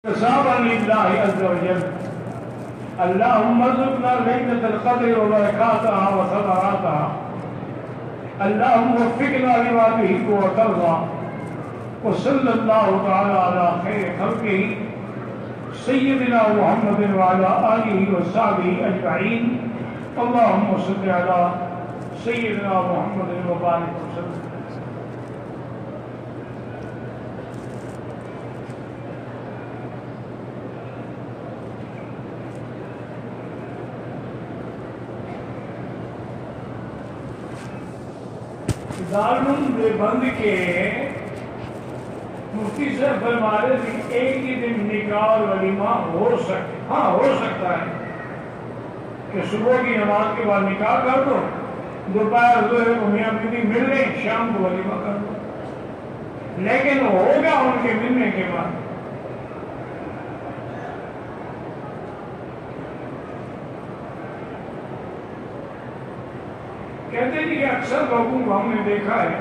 حسابا لله عز وجل. اللهم ارزقنا ليلة القدر وبركاتها وثمراتها. اللهم وفقنا لما تحب وترضى. وصلى الله تعالى على خير خلقه سيدنا محمد وعلى آله وصحبه أجمعين. اللهم صل على سيدنا محمد وبارك وسلم. دارالعلوم دیوبند کے مفتی صاحب فرما رہے تھے ایک ہی دن نکاح اور ولیمہ ہو سکتا ہے کہ صبح کی نماز کے بعد نکاح کر دو، دوپہر ظہر کو میاں بیوی مل رہے، شام کو ولیمہ کر دو، لیکن ہوگا ان کے ملنے کے بعد. کہتے ہیں کہ اکثر لوگوں کو ہم نے دیکھا ہے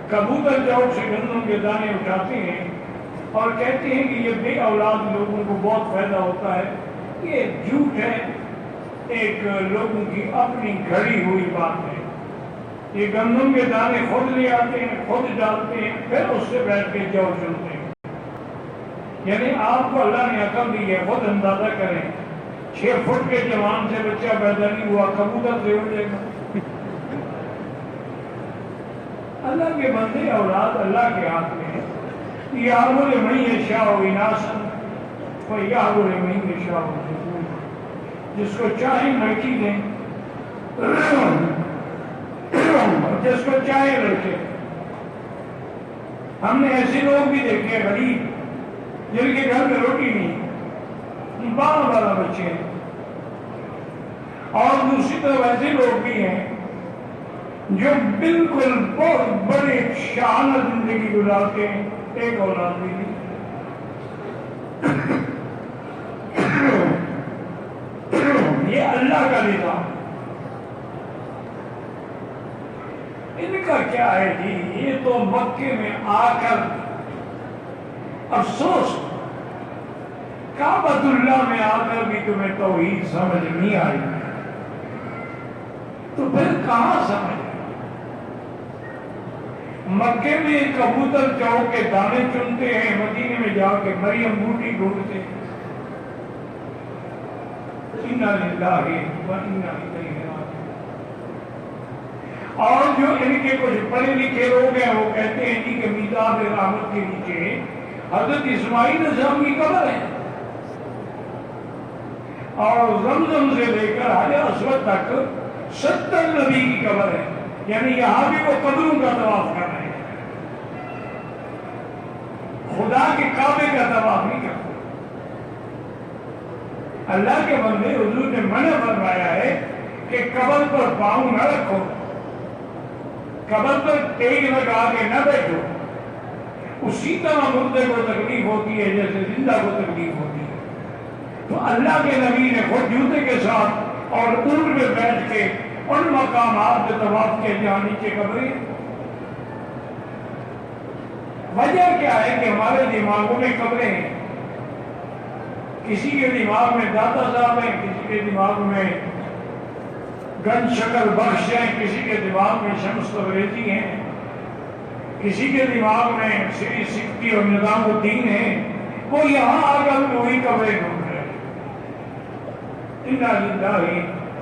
کبوتر چوک سے گندم کے دانے اٹھاتے ہیں اور کہتے ہیں کہ یہ بے اولاد لوگوں کو بہت فائدہ ہوتا ہے. یہ جھوٹ ہے، ایک لوگوں کی اپنی گھڑی ہوئی بات ہے. یہ گندم کے دانے خود لے آتے ہیں، خود ڈالتے ہیں، پھر اس سے بیٹھ کے جو چنتے ہیں. یعنی آپ کو اللہ نے عقل دی ہے، خود اندازہ کریں 6 فٹ کے جوان سے بچہ پیدا نہیں ہوا، کبوتر سے اڑ جائے گا. اللہ کے بندے اولاد اللہ کے ہاتھ میں ہے. یَهْبُ لِمَن یَشَاءُ إِنَاثًا وَيَهْبُ لِمَن یَشَاءُ الذُّکُورَ. جس کو چاہے لڑکی دیں، جس کو چاہے لڑکے. ہم نے ایسے لوگ بھی دیکھے غریب جن کے گھر میں روٹی نہیں، 12 بچے ہیں. اور دوسری طرف ایسے لوگ بھی ہیں جو بالکل بہت بڑے شانہ زندگی گزارتے ہیں، ایک اولاد بھی نہیں. یہ اللہ کا نظام. ان کا کیا ہے جی؟ یہ تو مکے میں آ کر افسوس، کعبۃ اللہ میں آ کر بھی تمہیں توحید سمجھ نہیں آئی تو پھر کہاں سمجھ؟ مکے میں کبوتر چوک کے دانے چنتے ہیں، مدینے میں جا کے مریم بوٹی ڈھونڈتے ہیں. اِنَّا لِلَّهِ وَإِنَّا إِلَيْهِ رَاجِعُونَ. اور جو ان کے کچھ پڑھے لکھے لوگ ہیں وہ کہتے ہیں جی کہ میزاب رحمت کے نیچے حضرت اسماعیل علیہ السلام کی قبر ہے اور زمزم سے لے کر حجر اسود تک 70 نبی کی قبر ہے. یعنی یہاں بھی وہ قبروں کا طواف کر رہے ہیں، خدا کے کعبے کا طواف نہیں کرتے. اللہ کے بندے، حضور نے منع فرمایا ہے کہ قبر پر پاؤں نہ رکھو، قبر پر ٹیک لگا کے نہ بیٹھو. اسی طرح مردے کو تکلیف ہوتی ہے جیسے زندہ کو تکلیف ہوتی ہے. تو اللہ کے نبی نے خود جوتے کے ساتھ اور اونٹ میں بیٹھ کے ان مقامات پہ طواف کے جہاں نیچے قبریں. وجہ کیا ہے کہ ہمارے دماغوں میں قبریں ہیں. کسی کے دماغ میں داتا صاحب ہیں، کسی کے دماغ میں گنج شکر بخش ہیں، کسی کے دماغ میں شمس تبریزی ہیں، کسی کے دماغ میں سری سکتی اور نظام الدین ہیں. وہ یہاں آ کر وہی قبریں ڈھونڈ رہے ہیں. اِنَّا لِلَّهِ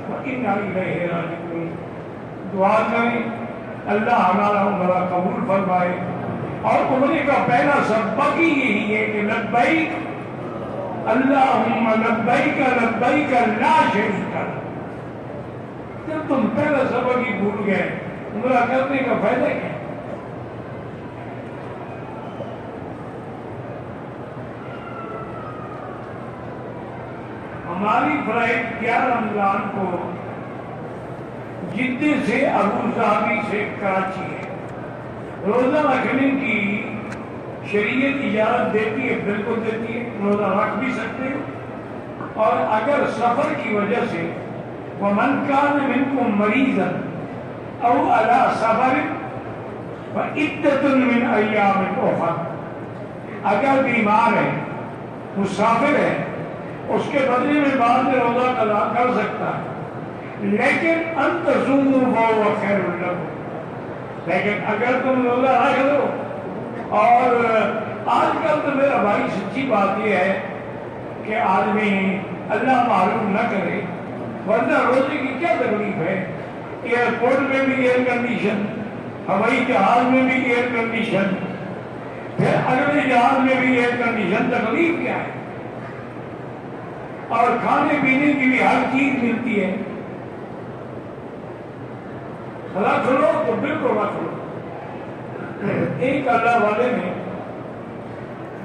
وَإِنَّا إِلَيْهِ رَاجِعُونَ. دعا کریں اللہ ہمارا عمرہ قبول فرمائے. اور عمرے کا پہلا سبق ہی یہی ہے کہ لبیک اللہم لبیک لبیک لا شریک لک. جب تم پہلا سبق ہی بھول گئے عمرہ کرنے کا فائدہ کیا؟ ہماری فلائٹ 11 رمضان کو جدہ سے ابو ظہبی سے کراچی ہے. روزہ رکھنے کی شریعت اجازت دیتی ہے، بالکل دیتی ہے، روزہ رکھ بھی سکتے ہو. اور اگر سفر کی وجہ سے وَمَنْ كَانَ مِنْكُمْ مَرِيضًا أَوْ عَلَى سَفَرٍ فَعِدَّةٌ مِنْ أَيَّامٍ أُخَرَ. اگر بیمار ہے، مسافر ہے، اس کے بدلے میں بعد میں روزہ قضا کر سکتا ہے، لیکن ان تصوموا فهو خیر لکم، لیکن اگر تم روزہ رکھ دو، اور آج کل تو میرا بھائی سچی بات یہ ہے کہ آدمی اللہ معلوم نہ کرے، ورنہ روزے کی کیا تکلیف ہے؟ ایئرپورٹ میں بھی ایئر کنڈیشن، ہوائی جہاز میں بھی ایئر کنڈیشن، پھر اگلے جہاز میں بھی ایئر کنڈیشن، تکلیف کیا ہے؟ اور کھانے پینے کی بھی ہر چیز ملتی ہے، رکھ لو تو بالکل رکھ لو۔ ایک اللہ والے نے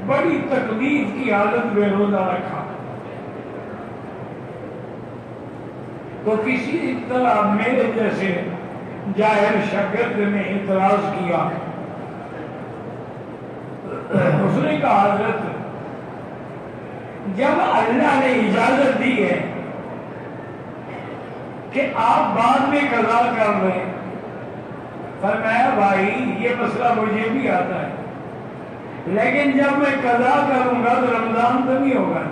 بڑی تکلیف کی حالت میں روزہ رکھا، تو کسی طرح میرے جیسے جاہل شاگرد نے اعتراض کیا، اس نے کہا حضرت جب اللہ نے اجازت دی ہے کہ آپ بعد میں قضا کر لیں، فرمایا بھائی یہ مسئلہ مجھے بھی آتا ہے، لیکن جب میں قضا کروں گا تو رمضان تو نہیں ہوگا،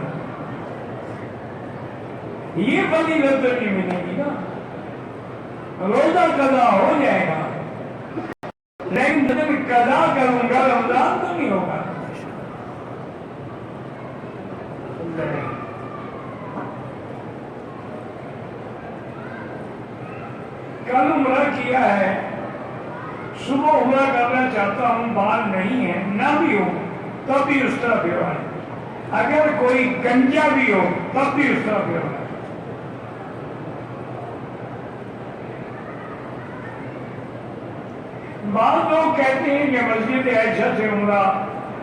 یہ فضیلت تو نہیں ملے گی نا، روزہ قضا ہو جائے گا لیکن جب میں قضا کروں گا رمضان تو نہیں ہوگا۔ کل عمرہ کیا ہے، صبح عمرہ کرنا چاہتا ہوں، بال نہیں ہے، نہ بھی ہو تب بھی اس طرح پھیرا ہے، اگر کوئی گنجا بھی ہو تب بھی اس طرح پھیرا ہے۔ بعض لوگ کہتے ہیں کہ مسجد عائشہ سے عمرہ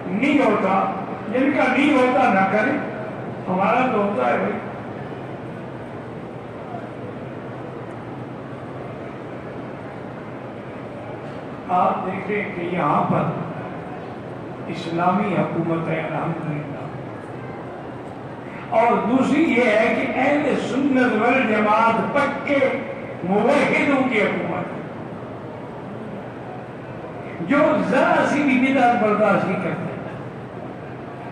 نہیں ہوتا، جن کا نہیں ہوتا نہ کرے، ہمارا تو ہوتا ہے بھائی۔ آپ دیکھیں کہ یہاں پر اسلامی حکومت ہے الحمدللہ، اور دوسری یہ ہے کہ اہل سنت والجماعت پکے موحدوں کی حکومت ہے، جو ذرا سی بھی بدعت برداشت نہیں کرتے۔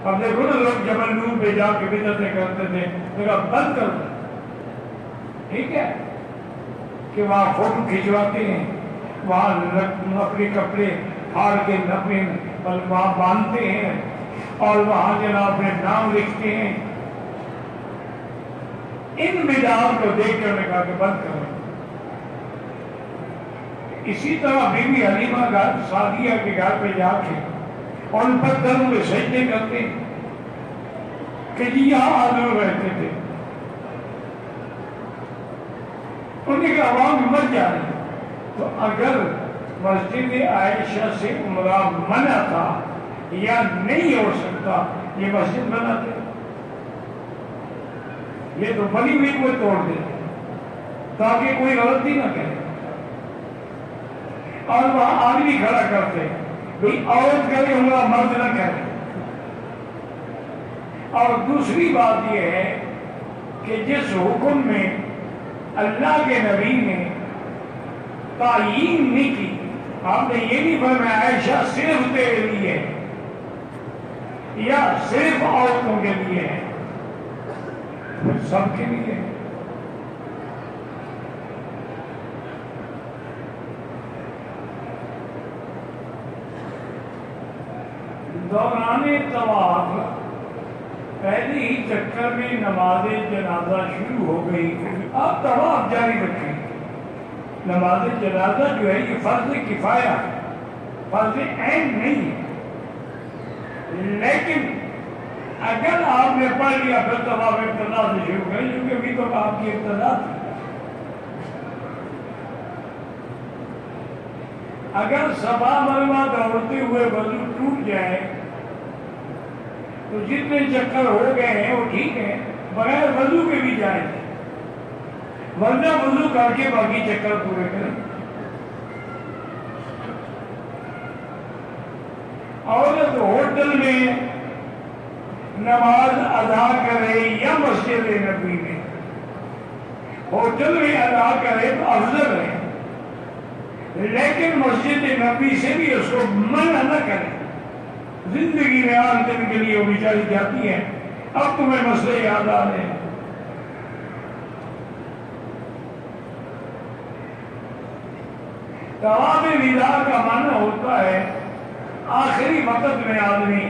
اب دیکھو نا لوگ جبل نور پہ جا کے بدعتیں کرتے تھے، تو بند کر دو، ٹھیک ہے، کہ وہاں فوٹو کھنچواتے ہیں، وہاں اپنے کپڑے پھاڑ کے نپے وہاں باندھتے ہیں، اور وہاں جناب اپنے نام لکھتے ہیں۔ ان بدعات کو دیکھ کر نے کہا کہ بند کرو۔ اسی طرح بی بی حلیمہ سعدیہ کے گھر پہ جا کے ان پتھروں میں سجدے کرتے کہ جی یہاں آدم رہتے تھے، ان کے عوام مر جا رہے۔ تو اگر مسجد عائشہ سے عمرہ منع تھا یا نہیں ہو سکتا، یہ مسجد بناتے، یہ تو بنی ہوئی کو توڑ دیتے تاکہ کوئی غلطی نہ کرے، اور وہاں آدمی کھڑا کرتے بھئی عورت کرے عمرہ مرد نہ کرے۔ اور دوسری بات یہ ہے کہ جس حکم میں اللہ کے نبی نے تعیین نہیں کی، آپ نے یہ نہیں فرمایا عائشہ صرف تیرے لیے ہے یا صرف عورتوں کے لیے ہے، سب کے لیے ہے۔ دوران طواف پہلے ہی چکر میں نماز جنازہ شروع ہو گئی، آپ طواف جاری رکھیں۔ نماز جنازہ جو ہے یہ فرض کفایہ ہے، فرض عین نہیں ہے، لیکن اگر آپ نے پڑھ لیا پھر طواف ابتدا سے شروع کریں، کیونکہ ابھی تو آپ کی ابتدا تھی۔ اگر صفا مروہ دوڑتے ہوئے وضو ٹوٹ جائے تو جتنے چکر ہو گئے ہیں وہ ٹھیک ہے، بغیر وضو کے بھی جائیں، ورنہ وضو کر کے باقی چکر پورے کریں۔ عورت ہوٹل میں نماز ادا کرے یا مسجد نبی میں، ہوٹل میں ادا کرے تو افضل ہے، لیکن مسجد نبی سے بھی اس کو منع نہ کرے، زندگی میں 8 دن کے لیے وہ بیچاری جاتی ہیں، اب تمہیں مسئلے یاد آ رہے ہیں۔ طواف وداع کا معنی ہوتا ہے آخری وقت میں آدمی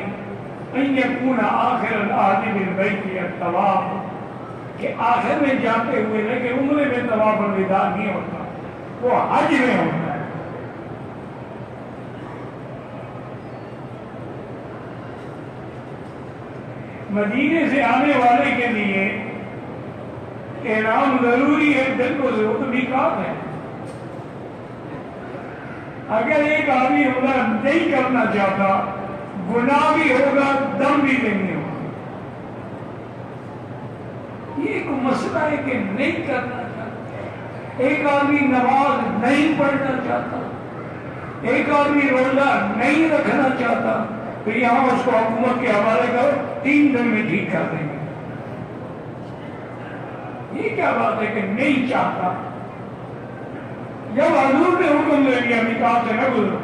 ان یکون آخر العہد بالبیت الطواف، کہ آخر میں جاتے ہوئے لیکن عمرے میں طواف الوداع نہیں ہوتا، وہ حج میں ہوتا ہے۔ مدینے سے آنے والے کے لیے احرام ضروری ہے، بالکل ضرورت میقات ہے۔ اگر ایک آدمی عمرہ نہیں کرنا چاہتا، گناہ بھی ہوگا، دم بھی نہیں ہوگا۔ یہ ایک مسئلہ ہے کہ نہیں کرنا چاہتا، ایک آدمی نماز نہیں پڑھنا چاہتا، ایک آدمی روزہ نہیں رکھنا چاہتا، تو یہاں اس کو حکومت کے حوالے کرو، 3 دن میں ٹھیک کر دیں گے۔ یہ کیا بات ہے کہ نہیں چاہتا؟ جب حضور نے حکم دے دیا میقات سے نہ گزرو،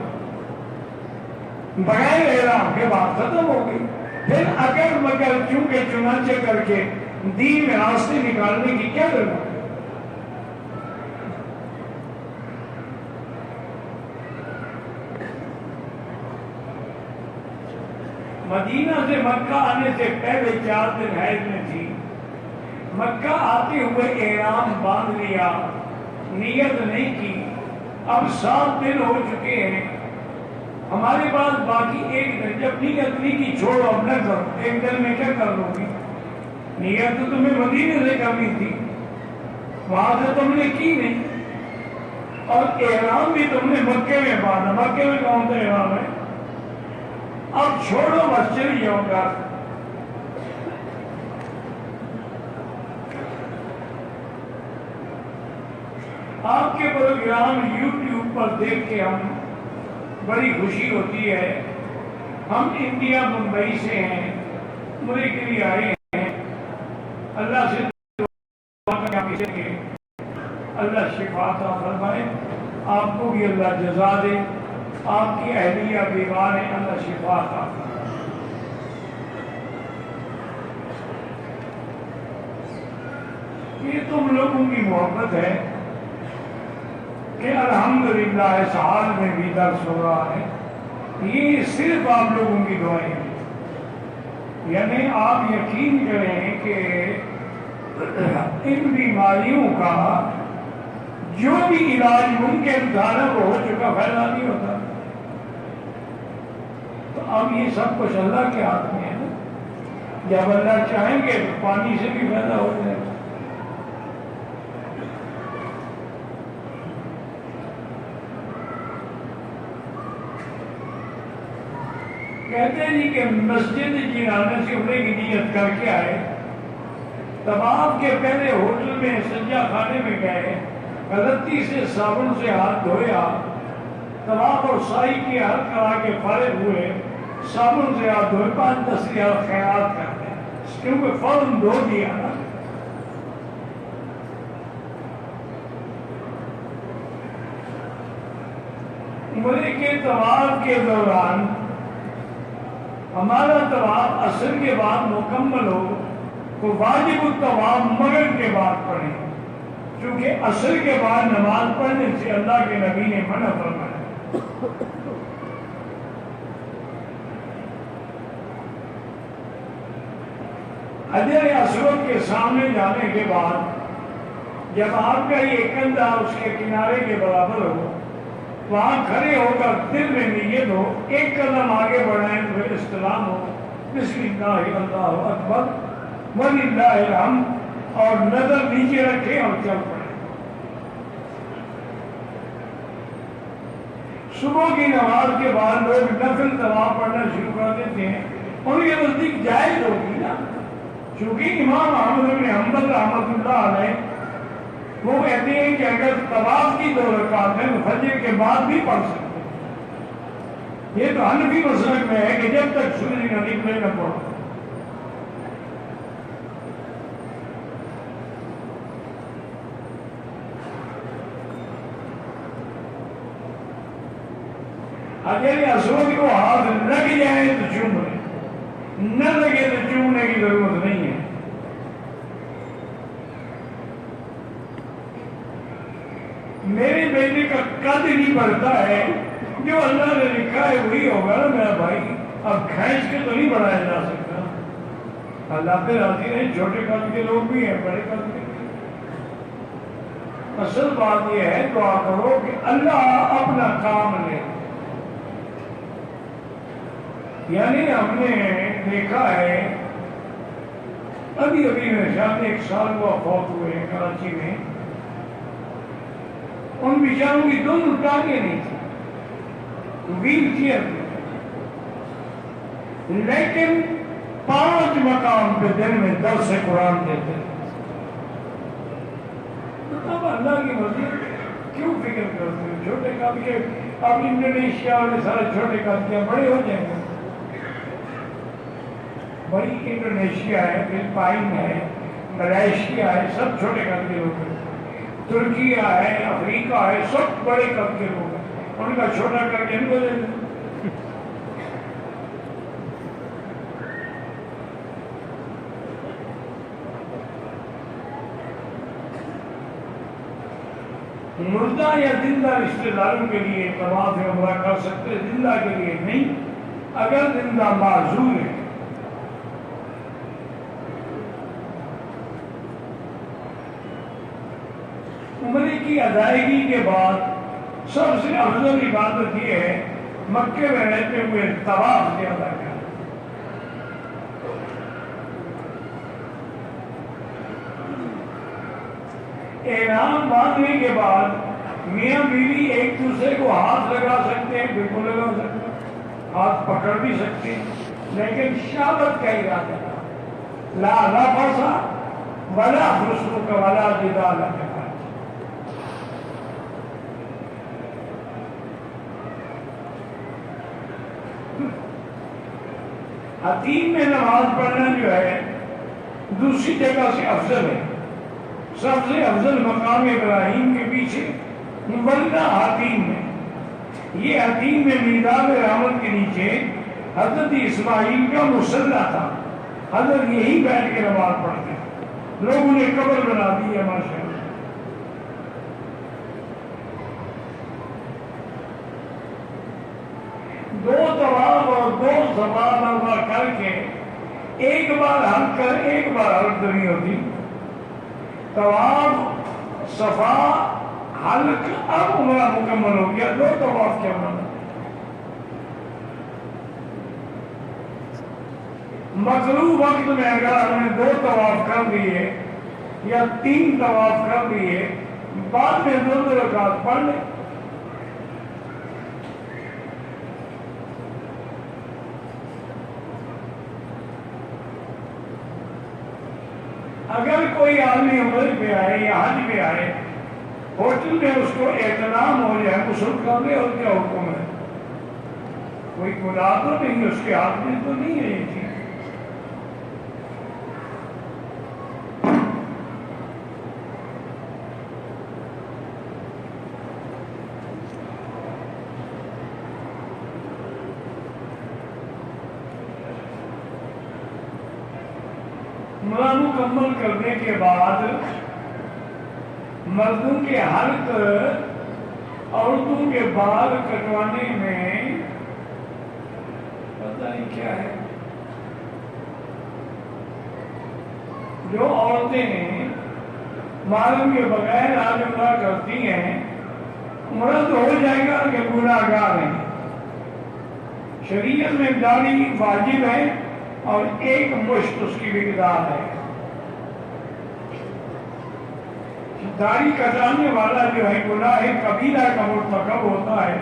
بغیر احرام کے بعد ختم ہو گئی، پھر اگر مگر چونکہ چنانچہ کر کے دین میں راستے نکالنے کی کیا ضرورت ہے؟ مدینہ سے مکہ آنے سے پہلے 4 دن حیض میں تھی، مکہ آتے ہوئے احرام باندھ لیا، نیت نہیں کی، اب 7 دن ہو چکے ہیں، ہمارے پاس باقی 1 دن، جب نیت نہیں کی چھوڑو، اب نہ کرو، 1 دن میں کیا کر لو گی؟ نیت تو تمہیں مدینے سے کرنی تھی، وہاں سے تم نے کی نہیں، اور احرام بھی تم نے مکے میں باندھا، مکے میں کون سا احرام ہے؟ اب چھوڑو بس، چل جاؤ گا۔ آپ کے پروگرام یوٹیوب پر دیکھ کے ہم بڑی خوشی ہوتی ہے، ہم انڈیا ممبئی سے ہیں، عمرے کے لیے آئے ہیں، اللہ سے دعا کریں کہ اللہ شفا عطا فرمائے، آپ کو بھی اللہ جزا دے، آپ کی اہلیہ بیمار ہیں، اللہ شفا عطا فرمائے۔ یہ تم لوگوں کی محبت ہے کہ الحمدللہ اس حال میں بھی درس ہو رہا ہے، یہ صرف آپ لوگوں کی دعائیں ہیں۔ یعنی آپ یقین کریں کہ ان بیماریوں کا جو بھی علاج ممکن تھا نا وہ ہو چکا، فائدہ نہیں ہوتا، تو اب یہ سب کچھ اللہ کے ہاتھ میں ہے نا، جب اللہ چاہیں گے تو پانی سے بھی پیدا ہو جائے گا۔ کہتے ہیں جی کہ مسجد جنانے سے عمرے کی نیت کر کے آئے، طواف کے پہلے ہوٹل میں سجدہ خانے میں گئے، غلطی سے صابن سے ہاتھ دھویا، طواف اور سعی کی حد کرا کے فارغ ہوئے، صابن سے ہاتھ دھوئے، 5-10 ریال خیرات کرتے ہیں کیونکہ فوراً دھو دیا نا۔ عمرے کے طواف کے دوران ہمارا طواف عصر کے بعد مکمل ہو تو واجب الطواف مغرب کے بعد پڑھیں، کیونکہ عصر کے بعد نماز پڑھنے سے اللہ کے نبی نے منع فرمایا۔ حجر اسود کے سامنے جانے کے بعد جب آپ کا یہ کندھا اس کے کنارے کے برابر ہو، وہاں کھڑے ہو کر دل میں نیت ہو، 1 قدم آگے بڑھائیں تو پھر استلام ہو، بسم اللہ اللہ اکبر وللہ الحمد، اور نظر نیچے رکھیں اور چل پڑیں۔ صبح کی نماز کے بعد لوگ نفل طواف پڑھنا شروع کر دیتے ہیں، ان کے نزدیک جائز ہوگی نا، چونکہ امام احمد بن حنبل رحمۃ اللہ علیہ وہ کہتے ہیں کہ اگر طواف کی 2 رکعت ہیں تو فجر کے بعد بھی پڑھ سکتے ہیں۔ یہ تو حنفی مسلک میں ہے کہ جب تک سورج نہ نکلے نہ پڑھو۔ حجر اسود کو ہاتھ لگ جائے تو چوم لے، نہ لگے تو چومنے کی ضرورت نہیں ہے۔ میرے بیٹے کا قد نہیں بڑھتا ہے، جو اللہ نے لکھا ہے وہی ہوگا نا میرا بھائی، اب کھینچ کے تو نہیں بڑھایا جا سکتا۔ اللہ پہ راضی نہیں، چھوٹے قد کے لوگ بھی ہیں، بڑے قد کے۔ اصل بات یہ ہے دعا کرو کہ اللہ اپنا کام لے۔ یعنی ہم نے دیکھا ہے، ابھی میرے خیال میں 1 سال ہوا فوت ہوئے ہیں کراچی میں، ان بیچاروں کی دونوں ٹانگیں نہیں تھی، ویل چیئر پہ، لیکن 5 مقام پہ دن میں درس قرآن دیتے تھے۔ اب اللہ کی مرضی، کیوں فکر کرتے ہیں چھوٹے قد کے؟ اب انڈونیشیا والے سارے چھوٹے قد کے بڑے ہو جائیں گے۔ بھائی انڈونیشیا ہے، فلپائن ہے، ملائیشیا ہے، سب چھوٹے قد کے لوگ ہیں۔ ترکیہ ہے، افریقہ ہے، سب بڑے قد کے لوگ ہیں، ان کا چھوٹا کر کے ان کو دے دیں۔ مردہ یا زندہ رشتہ داروں کے لیے طواف عمرہ کر سکتے، زندہ کے لیے نہیں، اگر زندہ معذور ہے۔ عمرے کی ادائیگی کے بعد سب سے افضل عبادت یہ ہے مکے میں رہتے ہوئے طواف سے ادا کرنا۔ احرام باندھنے کے بعد میاں بیوی ایک دوسرے کو ہاتھ لگا سکتے ہیں، بالکل لگا سکتے ہیں، ہاتھ پکڑ بھی سکتے ہیں، لیکن شہادت کا ارادہ لا رفث ولا فسوق ولا جدال۔ حتیم میں نماز پڑھنا جو ہے دوسری جگہ سے افضل ہے۔ سب سے افضل مقام ابراہیم کے پیچھے مبلغہ حتیم میں، یہ حتیم میں میدان رحمت کے نیچے حضرت اسماعیل کا مصلی تھا، حضرت یہی بیٹھ کے نماز پڑھتے ہیں، لوگوں نے قبر بنا دی ہے ماشاء اللہ۔ دو طواف اور 2 صفا مروا کر کے ایک بار حلق کر ایک بار حلق نہیں ہوتی، طواف صفا حلق اب عمرہ مکمل ہو گیا، 2 طواف کیا ہونا۔ مطلوب وقت میں اگر ہم نے 2 طواف کر لیے یا 3 طواف کر لیے، بعد میں 2 رکعت پڑھ لیں۔ اگر کوئی آدمی عمرے پہ آئے یا حج پہ آئے، ہوٹل میں اس کو احترام ہو جائے، غسل کر لے، اور کیا حکم ہے؟ کوئی گناہ تو نہیں، اس کے ہاتھ میں تو نہیں ہے یہ چیز۔ عمرہ مکمل کرنے کے بعد مردوں کے حلق، عورتوں کے بال کٹوانے میں پتہ نہیں کیا ہے۔ جو عورتیں محرم کے بغیر حج عمرہ کرتی ہیں، عمرہ تو ہو جائے گا کہ گناہ گار ہیں۔ شریعت میں داڑھی واجب ہے اور 1 مشت اس کی مقدار ہے۔ داڑھی کٹانے والا جو ہے گناہ کبیرہ کا مرتکب ہوتا ہے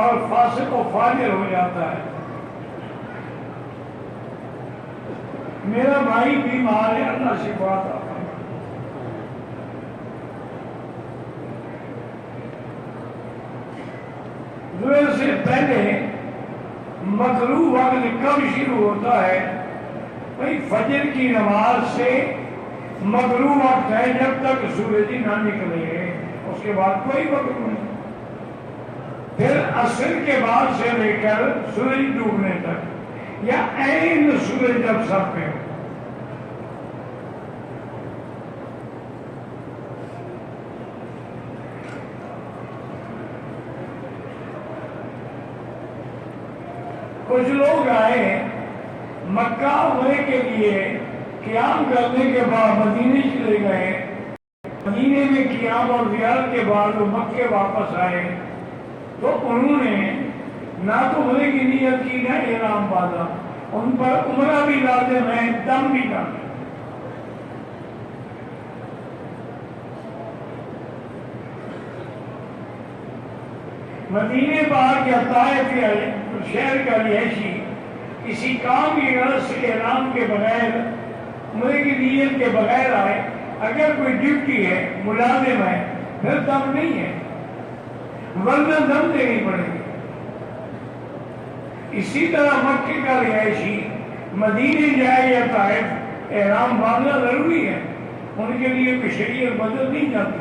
اور فاسق و فاجر ہو جاتا ہے۔ میرا بھائی بیمار ہے، اللہ شفا عطا فرمائے۔ ظہر سے پہلے مطلوب وقت کب شروع ہوتا ہے؟ بھائی فجر کی نماز سے مغرب وقت ہے، جب تک سورج نہ نکلے، اس کے بعد کوئی وقت نہیں۔ پھر عصر کے بعد سے لے کر سورج ڈوبنے تک یا عین سورج جب سر پہ ہو. کچھ لوگ آئے مکہ عمرے کے لیے، قیام کرنے کے بعد مدینے چلے گئے، مدینے میں قیام اور زیارت کے بعد وہ مکے واپس آئے تو انہوں نے نہ تو عمرے کی نیت کی نہ احرام باندھا. ان پر عمرہ بھی لازم ہے، دم بھی لازم ہے. مدینے پاک یا طائف یا شہر کا رہائشی کسی کام کی غرض سے احرام کے بغیر، عمرے کی نیت کے بغیر آئے، اگر کوئی ڈیوٹی ہے، ملازم ہے، پھر دم نہیں ہے، ورنہ دم دینی پڑے گی. اسی طرح مکے کا رہائشی مدینے جائے یا طائف، احرام باندھنا ضروری ہے، ان کے لیے کوئی شریعت بدل نہیں جاتی.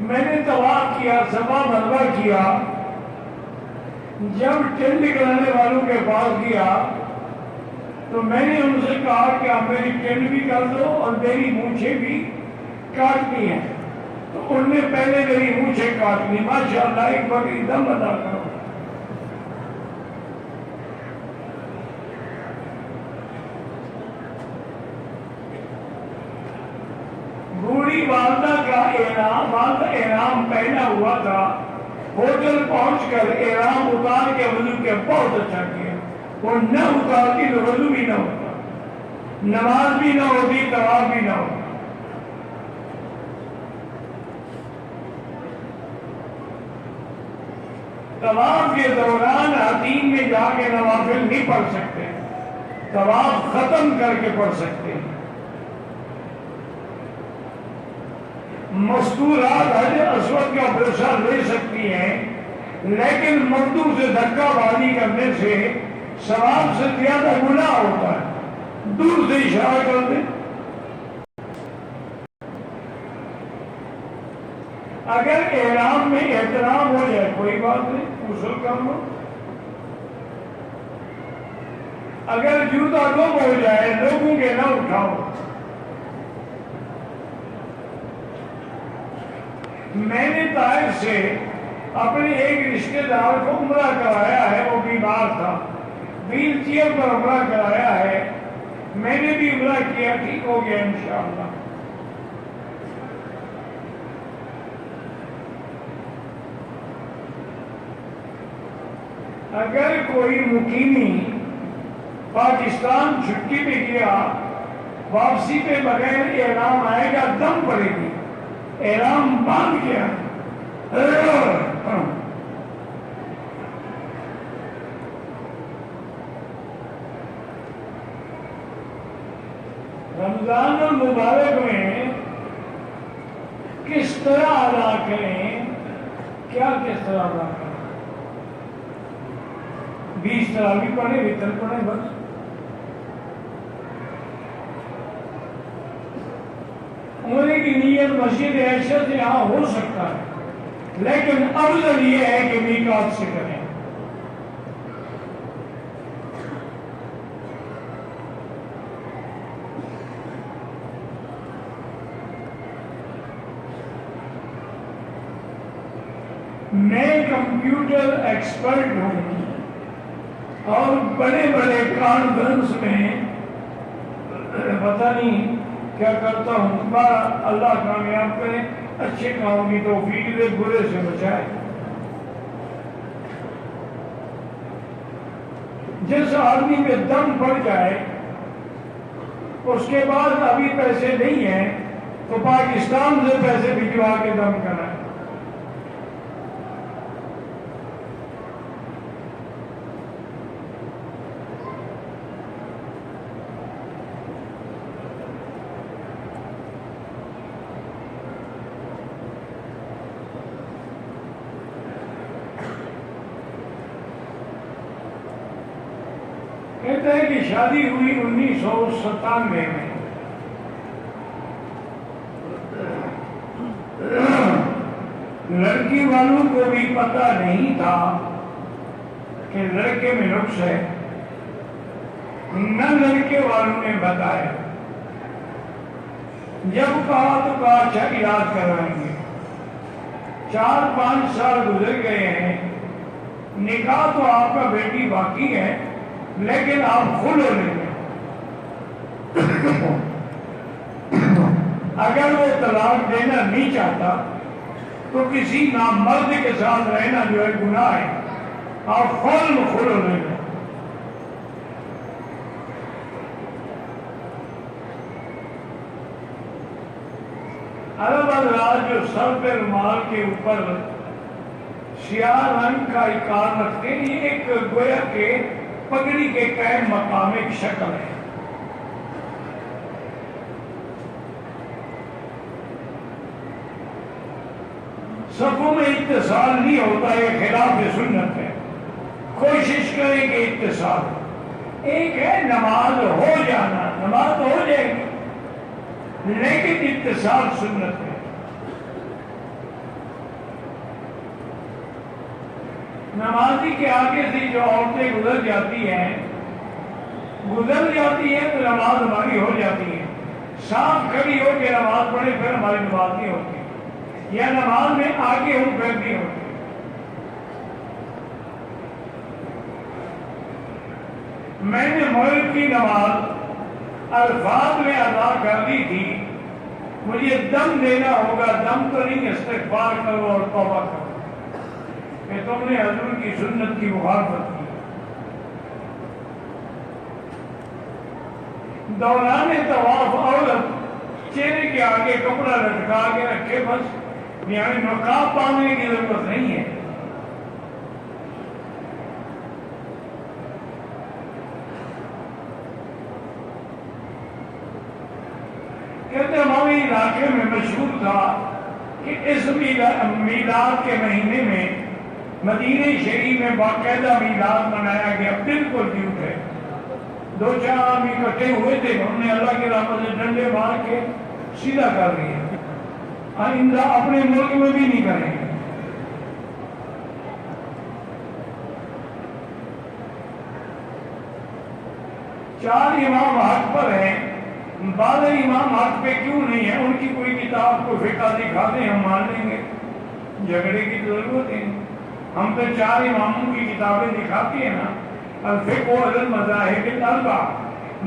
میں نے طواف کیا، صفا مروا کیا. جب ٹینٹ کرانے والوں کے پاس گیا تو میں نے ان سے کہا کہ آپ میری ٹینٹ بھی کر دو اور میری مونچھیں بھی کاٹنی ہے. تو ان نے پہلے میری مونچھیں کاٹ لی. ماشاءاللہ ایک بکری دم ادا کرو. بوڑھی والدہ کا احرام پہنا ہوا تھا. ہوٹل پہنچ کر احرام اتار کے وضو کے بہت اچھا کیا. وہ نہ اتارتی تو وضو بھی نہ ہوتا، نماز بھی نہ ہوتی، طواف بھی نہ ہوتا. طواف کے دوران حتیم میں جا کے نوافل نہیں پڑھ سکتے، طواف ختم کر کے پڑھ سکتے ہیں. مستورات حجر اسود کا بوسہ لے سکتی ہیں، لیکن مردوں سے دھکا بازی کرنے سے ثواب سے زیادہ گناہ ہوتا ہے. دور سے اشارہ کر دیں. اگر احرام میں احترام ہو جائے کوئی بات نہیں، غسل کر لو. اگر جوتا گم ہو جائے لوگوں کے نہ اٹھاؤ. میں نے طائف سے اپنے ایک رشتہ دار کو عمرہ کرایا ہے، وہ بیمار تھا، ویل چیئر پر عمرہ کرایا ہے. میں نے بھی عمرہ کیا، ٹھیک ہو گیا انشاءاللہ. اگر کوئی مقیمی پاکستان چھٹی پہ گیا، واپسی پہ بغیر احرام آئے گا، دم پڑے گی. احرام باندھ گیا. رمضان المبارک میں کس طرح ادا کریں، کیا کس طرح ادا کریں؟ 20 تراویح پڑھیں، وتر پڑھیں بس. عمرے کی نیت مسجد عائشہ سے یہاں ہو سکتا ہے، لیکن افضل یہ ہے کہ میقات سے کریں. میں کمپیوٹر ایکسپرٹ ہوں اور بڑے بڑے کانفرنس میں پتہ نہیں کیا کرتا ہوں. اللہ کامیاب کرے، اچھے کاموں کی توفیق دے، برے سے بچائے. جس آدمی پہ دم پڑ جائے اس کے بعد ابھی پیسے نہیں ہیں تو پاکستان سے پیسے بھجوا کے دم کرائے. کہتے ہیں کہ شادی ہوئی 1997 میں. لڑکی والوں کو بھی پتہ نہیں تھا کہ لڑکے میں نقص ہے، نہ لڑکے والوں نے بتایا۔ جب کہا تو کہا اچھا علاج کروائیں گے۔ 4-5 سال گزر گئے ہیں، نکاح تو آپ کا بیٹی باقی ہے، لیکن آپ خود ہو لیں گے۔ اگر وہ طلاق دینا نہیں چاہتا تو کسی نامرد کے ساتھ رہنا جو ہے گناہ ہے، آپ فوراً خود ہو لیں گے۔ عرب حضرات جو سر پہ رومال کے اوپر سیاہ رنگ کا اکار رکھتے ہیں، یہ ایک گویا کے پگڑی کے قائم مقام ایک شکل ہے۔ صفوں میں اتصال نہیں ہوتا، یہ خلاف سنت ہے۔ کوشش کریں کہ اتصال ایک ہے، نماز ہو جانا، نماز ہو جائے گی لیکن اتصال سنت ہے۔ نمازی کے آگے سے جو عورتیں گزر جاتی ہیں تو نماز ہماری ہو جاتی ہے۔ صاف کھڑی ہو کے نماز پڑھے پھر ہماری نماز نہیں ہوتی، یا نماز میں آگے ہوں پھر نہیں ہوتی۔ میں نے مغرب کی نماز الفاظ میں ادا کر دی تھی، مجھے دم دینا ہوگا، دم تو نہیں، استغفار کرو اور توبہ کرو کہ تم نے حضور کی سنت کی مخالفت کی۔ دوران طواف عورت چہرے کے آگے کپڑا لٹکا کے رکھے، بس یعنی نقاب باندھنے کی ضرورت نہیں ہے۔ کہتے ہمارے علاقے میں مشہور تھا کہ اس میلاد کے مہینے میں مدینہ شریف میں باقاعدہ میلاد منایا گیا، بالکل جھوٹ ہے۔ 2-4 آدمی اکٹھے ہوئے تھے، انہوں نے اللہ کی رحمت سے ڈنڈے مار کے سیدھا کر دیا۔ آئندہ اپنے ملک میں بھی نہیں کریں گے۔ چار امام حق پر ہیں، بعض امام حق پہ کیوں نہیں ہے؟ ان کی کوئی کتاب کو فقہ دکھا دیں، ہم مان لیں گے۔ جھگڑے کی ضرورت ہے؟ ہم تو 4 اماموں کی کتابیں دکھاتی ہیں نا، الفقہ علی المذاہب الاربعہ،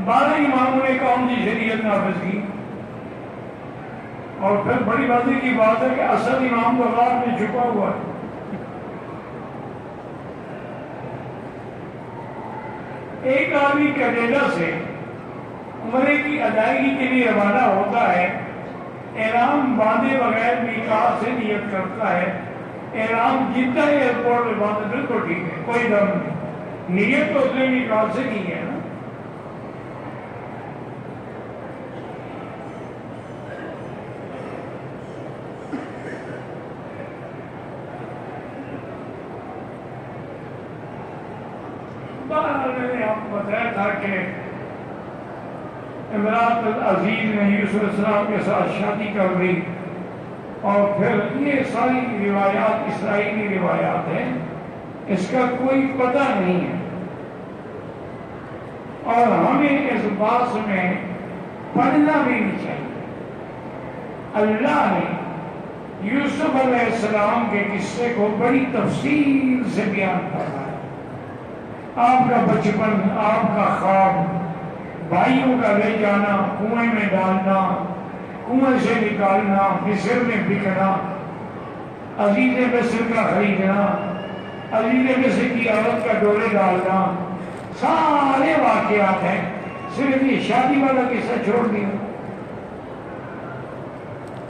12 اماموں نے کون سی شریعت نافذ کی؟ اور پھر بڑی بازی کی بات ہے کہ اصل امام تو رات میں چھپا ہوا ہے۔ ایک آدمی کینیڈا سے عمرے کی ادائیگی کے لیے روانہ ہوتا ہے، احرام باندھے بغیر میقات سے نیت کرتا ہے۔ احرام جدہ ایئرپورٹ میں باندھے بالکل ٹھیک ہے، کوئی دم نہیں، نیت تو اس نے میقات سے کی ہے نا۔ میں نے آپ کو بتایا تھا کہ امراۃ العزیز نے یوسف علیہ السلام کے ساتھ شادی کر لی، اور پھر یہ ساری روایات اسرائیلی روایات ہیں، اس کا کوئی پتہ نہیں ہے، اور ہمیں اس بات میں پڑھنا بھی نہیں چاہیے۔ اللہ نے یوسف علیہ السلام کے قصے کو بڑی تفصیل سے بیان کرا ہے۔ آپ کا بچپن، آپ کا خواب، بھائیوں کا لے جانا، کنویں میں ڈالنا، کنویں سے نکالنا، مصر میں بکنا، عزیز مصر کا خریدنا، عزیز مصر کی عورت کا ڈولے ڈالنا، سارے واقعات ہیں۔ صرف یہ شادی والا قصہ چھوڑ دیا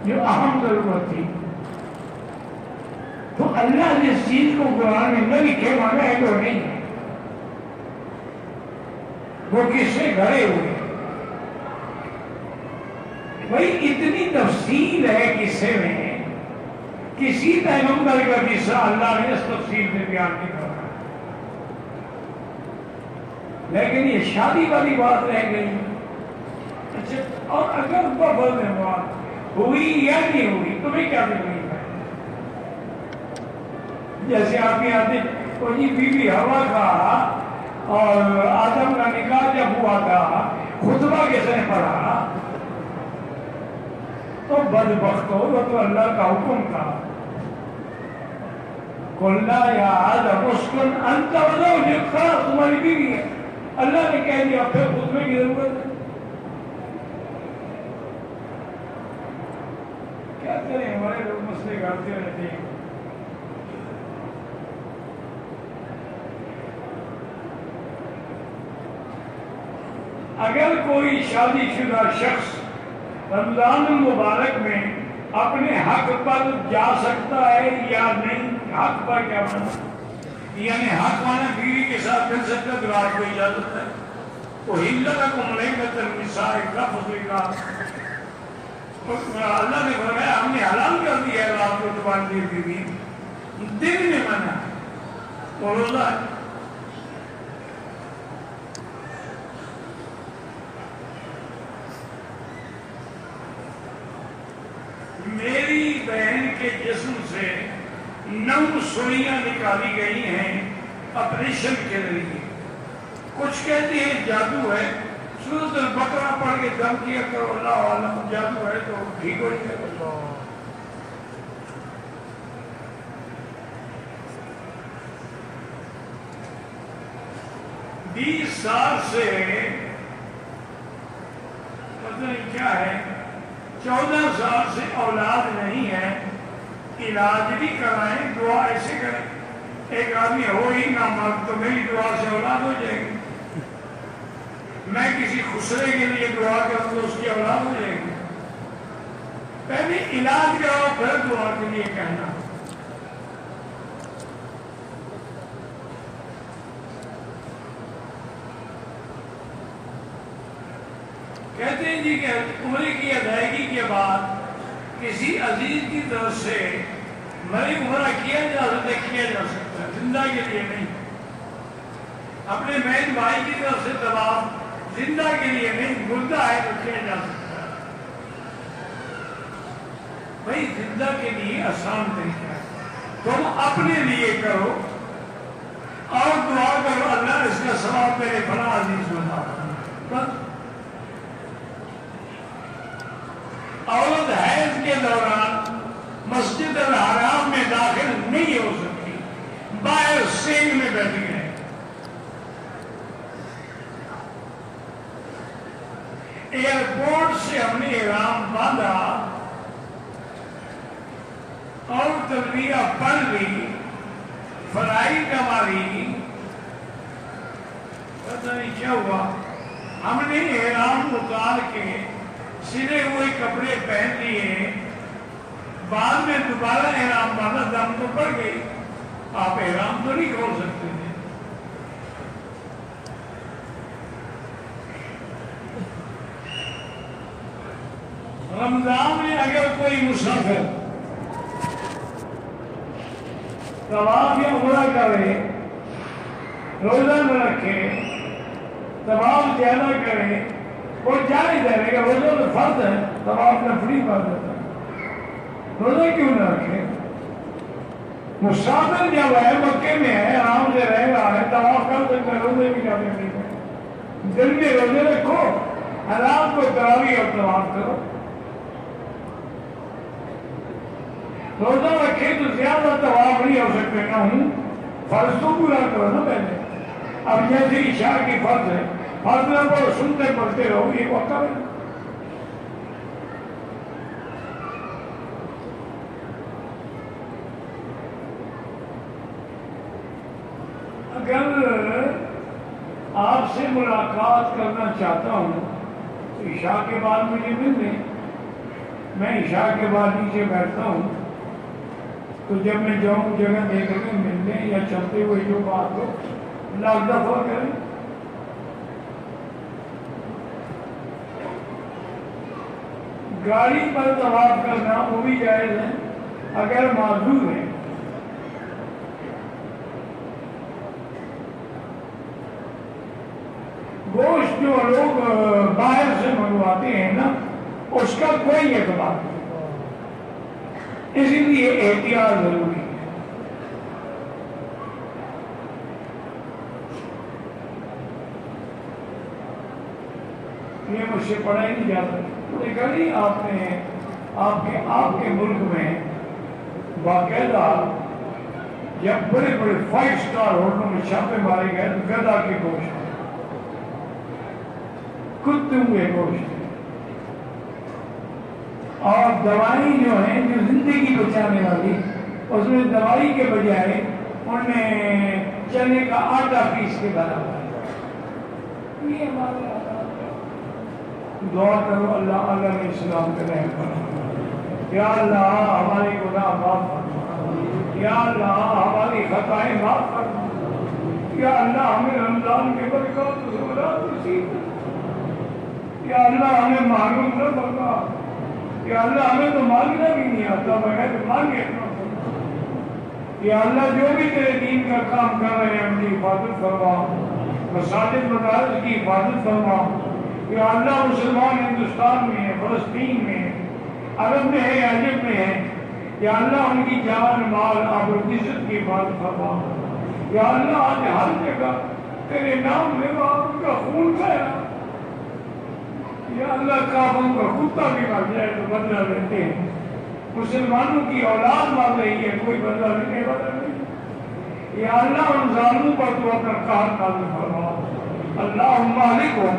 جو اہم ضرورت تھی۔ تو اللہ جس چیز کو قرآن میں نہ لکھے مانا ہے تو نہیں ہے، وہ کس سے گھڑے ہوئے۔ بھائی اتنی تفصیل ہے قصے میں، کسی پیغمبر کا قصہ اللہ نے اس تفصیل میں بیان نہیں کرا، لیکن یہ شادی والی بات رہ گئی۔ اچھا، اور اگر بفرض ہوئی یا نہیں ہوئی، تمہیں کیا تکلیف ہے؟ جیسے آپ کے آتے وہ جی بی بی حوا کا اور آدم کا نکاح جب ہوا تھا خطبہ کس نے پڑھا؟ تو بدبخت ہو، وہ تو اللہ کا حکم تھا، قلنا یا آدم اسکن انت وزوجک، خلاص تمہاری بیوی ہے، اللہ نے کہہ دیا، پھر خطبے کی ضرورت ہے؟ کیا کریں، ہمارے لوگ مسئلے کرتے رہتے ہیں۔ اگر کوئی شادی شدہ شخص رمضان المبارک میں اپنے حق پر جا سکتا ہے یا نہیں؟ حق پر کیا مانا؟ یعنی حق مانا بیوی کے ساتھ مل سکتا ہے، تو آپ کو اجازت ہے۔ احل لکم لیلۃ النساء الرفث کا اللہ نے فرمایا ہم نے حلال کر دیا ہے رات کو تمہاری بیوی، دن میں منع وہ روزہ ہے۔ میری بہن کے جسم سے 9 سوئیاں نکالی گئی ہیں آپریشن کے ذریعے، کچھ کہتے ہیں جادو ہے، سورۃ البقرہ پڑھ کے دم کیا کرو، اللہ عالم جادو ہے تو ٹھیک ہو جائے گا۔ 20 سال سے پتہ نہیں کیا ہے، 14 سال سے اولاد نہیں ہے، علاج بھی کرائیں، دعا ایسے کریں، ایک آدمی ہو ہی نہ مرد تو میری دعا سے اولاد ہو جائے گی، میں کسی خسرے کے لیے دعا کروں تو اس کی اولاد ہو جائے گی۔ پہلے علاج کرو پھر دعا کے لیے کہنا۔ کہتے ہیں جی کہ عمرے کی ادائیگی کے بعد کسی عزیز کی طرف سے مرے عمرہ کیا جا سکتا ہے، زندہ کے لیے نہیں۔ اپنے بہن بھائی کی طرف سے طواف زندہ کے لیے نہیں، مردہ ہے تو کیا جا سکتا ہے۔ بھائی زندہ کے لیے آسان طریقہ ہے، تم اپنے لیے کرو اور دعا کرو اللہ اس کا ثواب میرے فلاں عزیز بتا۔ بس عورت حیض کے دوران مسجد الحرام میں داخل نہیں ہو سکتی، باہر سینگ میں بیٹھ گئے۔ ایئرپورٹ سے ہم نے احرام باندھا اور تلبیہ پڑھ لی، فلائٹ ہماری پتہ نہیں کیا ہوا، ہم نے احرام اتار کے سلے ہوئے کپڑے پہن لیے، بعد میں دوبارہ احرام باندھا، دم تو پڑ گئی، آپ احرام تو نہیں کھول سکتے تھے۔ رمضان میں اگر کوئی مسافر طواف یا عمرہ کرے، روزہ نہ رکھے، طواف زیادہ کرے، وہ جائز ہے، لیکن روزہ تو فرض ہے، طواف نفلی فرض ہے، روزہ کیوں نہ رکھے؟ مسافر جب ہے مکے میں ہے، آرام سے رہ رہا ہے، طواف کر سکتا ہے، روزے بھی کر سکتے ہیں۔ دن میں روزے رکھو، رات کو تراویح اور طواف کرو۔ روزہ رکھے تو زیادہ طواف نہیں ہو سکتے، نہ ہوں فرض تو پورا کرو نا پہلے۔ اب جیسے عشاء کی فرض ہے، فرض نہ پڑھو، سنتے پڑھتے رہو، ایک وقت ہے۔ اگر آپ سے ملاقات کرنا چاہتا ہوں تو عشاء کے بعد مجھے مل لیں، میں عشاء کے بعد نیچے بیٹھتا ہوں، تو جب میں جاؤں جگہ دیکھ کے مل لیں، یا چلتے ہوئے جو بات ہو لاکھ دفعہ کریں۔ گاڑی پر طواف کرنا وہ بھی جائز ہے اگر معذور ہے۔ گوشت جو لوگ باہر سے منگواتے ہیں نا، اس کا کوئی اعتبار نہیں، اسی لیے احتیاط ضروری ہے۔ یہ مجھ سے پڑھا ہی نہیں جاتا. دیکھا نہیں آپ نے آپ کے ملک میں باقاعدہ جب بڑے بڑے 5 اسٹار ہوٹلوں میں چھاپے مارے گئے تو گدا کے گوشت کتے ہوئے گوشت اور دوائیں جو ہیں جو زندگی بچانے والی اس میں دوائی کے بجائے انہوں نے چنے کا آٹا پیس کے بنا ہوا ہے. یہ ہمارے دعا کرو اللہ علیہ السلام کے رحم کرو. یا اللہ ہماری گناہ معاف فرما. یا اللہ ہماری خطائیں معاف فرما. یا اللہ ہمیں رمضان کے برکات و زیورات نصیب کر. یا اللہ ہمیں معلوم نہ فرما. یا اللہ ہمیں تو مانگنا بھی نہیں آتا بغیر مانگے. یا اللہ جو بھی تیرے دین کا کام کر رہے ہیں ان کی حفاظت فرما. مساجد مدارس کی حفاظت فرما. یا اللہ مسلمان ہندوستان میں ہیں، فلسطین میں ہیں، عرب میں ہے، عجب میں ہے. یا اللہ ان کی جان مال آبرو عزت کی حفاظت فرما. یا اللہ آج ہر جگہ تیرے نام لے ان کا خون بہا. یا اللہ کافروں کا کتا بھی مر جائے تو بدلہ لیتے ہیں. مسلمانوں کی اولاد مر رہی ہے کوئی بدلہ لینے والا نہیں. یا اللہ ان ظالموں پر تو اپنا قہر نازل فرما. اللہم مالکہم،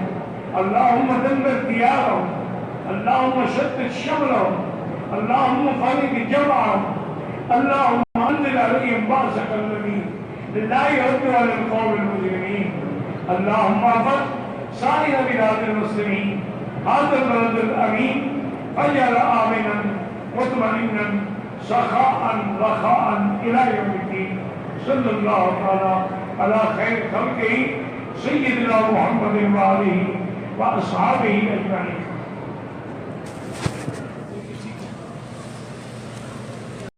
اللہم دمر دیارہم، اللہم شتت شملہم، اللہم فارق جمعہم، اللہم انزل علیہم باسک الذی لا یرد علی القوم المجرمین. اللہم احفظ سائر بلاد المسلمین هذا البلد الامین فاجعل آمنا مطمئنا سخاء رخاء الى یوم الدین. صلی اللہ تعالی علی خیر خلقہ سیدنا محمد وآلہ وأصحابه أجمعين.